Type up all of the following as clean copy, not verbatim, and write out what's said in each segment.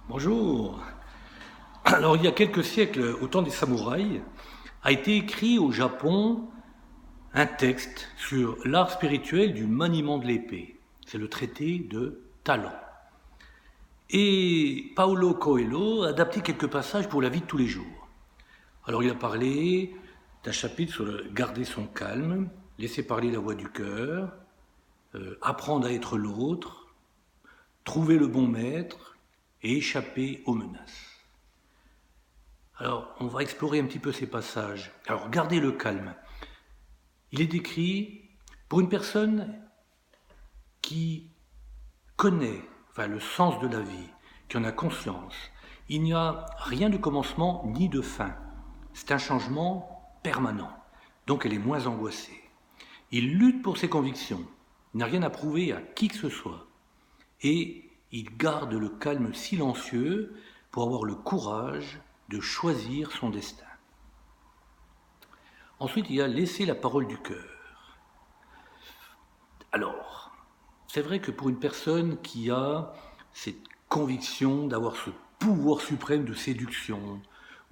Bonjour. Alors, il y a quelques siècles, au temps des samouraïs, a été écrit au Japon un texte sur l'art spirituel du maniement de l'épée. C'est le traité de Talon. Et Paulo Coelho a adapté quelques passages pour la vie de tous les jours. Alors, il a parlé d'un chapitre sur le garder son calme, laisser parler la voix du cœur, apprendre à être l'autre, trouver le bon maître et échapper aux menaces. Alors, on va explorer un petit peu ces passages. Alors, gardez le calme. Il est décrit pour une personne qui connaît le sens de la vie, qui en a conscience. Il n'y a rien de commencement ni de fin. C'est un changement permanent. Donc, elle est moins angoissée. Il lutte pour ses convictions. Il n'a rien à prouver à qui que ce soit. Et il garde le calme silencieux pour avoir le courage de choisir son destin. Ensuite, il y a laisser la parole du cœur. Alors, c'est vrai que pour une personne qui a cette conviction d'avoir ce pouvoir suprême de séduction,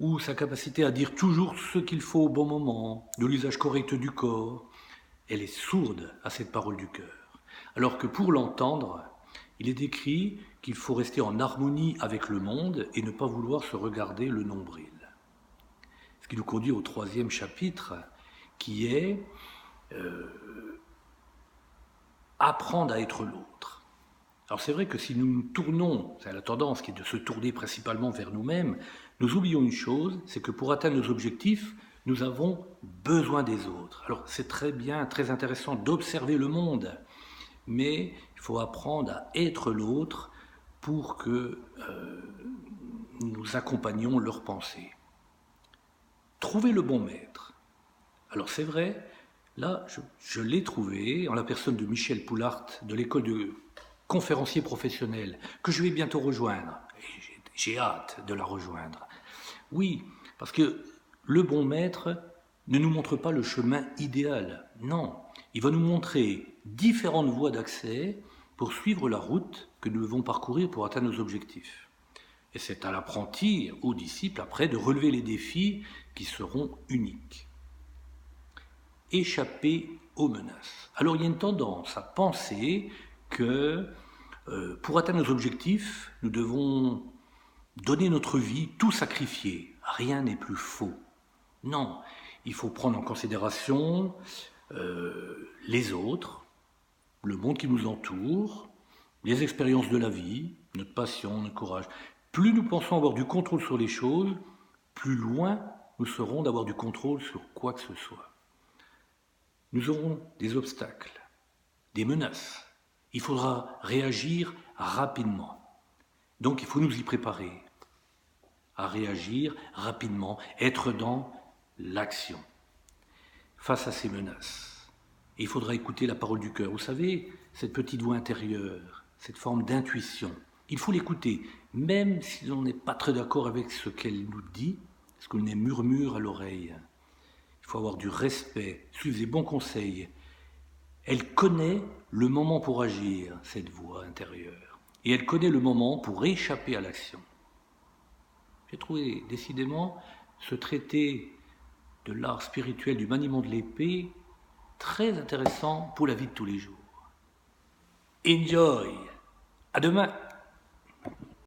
ou sa capacité à dire toujours ce qu'il faut au bon moment, de l'usage correct du corps, elle est sourde à cette parole du cœur. Alors que pour l'entendre, il est décrit qu'il faut rester en harmonie avec le monde et ne pas vouloir se regarder le nombril. Ce qui nous conduit au troisième chapitre, qui est apprendre à être l'autre. Alors c'est vrai que si nous nous tournons, c'est la tendance qui est de se tourner principalement vers nous-mêmes, nous oublions une chose, c'est que pour atteindre nos objectifs, nous avons besoin des autres. Alors c'est très bien, très intéressant d'observer le monde, mais il faut apprendre à être l'autre pour que nous accompagnions leurs pensées. Trouver le bon maître. Alors c'est vrai, là je l'ai trouvé en la personne de Michel Poulart de l'école de conférenciers professionnels que je vais bientôt rejoindre. J'ai hâte de la rejoindre. Oui, parce que le bon maître ne nous montre pas le chemin idéal. Non, il va nous montrer différentes voies d'accès pour suivre la route que nous devons parcourir pour atteindre nos objectifs. Et c'est à l'apprenti, au disciple, après, de relever les défis qui seront uniques. Échapper aux menaces. Alors il y a une tendance à penser que pour atteindre nos objectifs, nous devons donner notre vie, tout sacrifier. Rien n'est plus faux. Non, il faut prendre en considération les autres, le monde qui nous entoure, les expériences de la vie, notre passion, notre courage. Plus nous pensons avoir du contrôle sur les choses, plus loin nous serons d'avoir du contrôle sur quoi que ce soit. Nous aurons des obstacles, des menaces. Il faudra réagir rapidement. Donc il faut nous y préparer à réagir rapidement, être dans l'action face à ces menaces. Et il faudra écouter la parole du cœur. Vous savez, cette petite voix intérieure, cette forme d'intuition, il faut l'écouter, même si l'on n'est pas très d'accord avec ce qu'elle nous dit, ce qu'on est murmure à l'oreille. Il faut avoir du respect, suivre les bons conseils. Elle connaît le moment pour agir, cette voix intérieure. Et elle connaît le moment pour échapper à l'action. J'ai trouvé décidément ce traité de l'art spirituel du maniement de l'épée très intéressant pour la vie de tous les jours. Enjoy! À demain!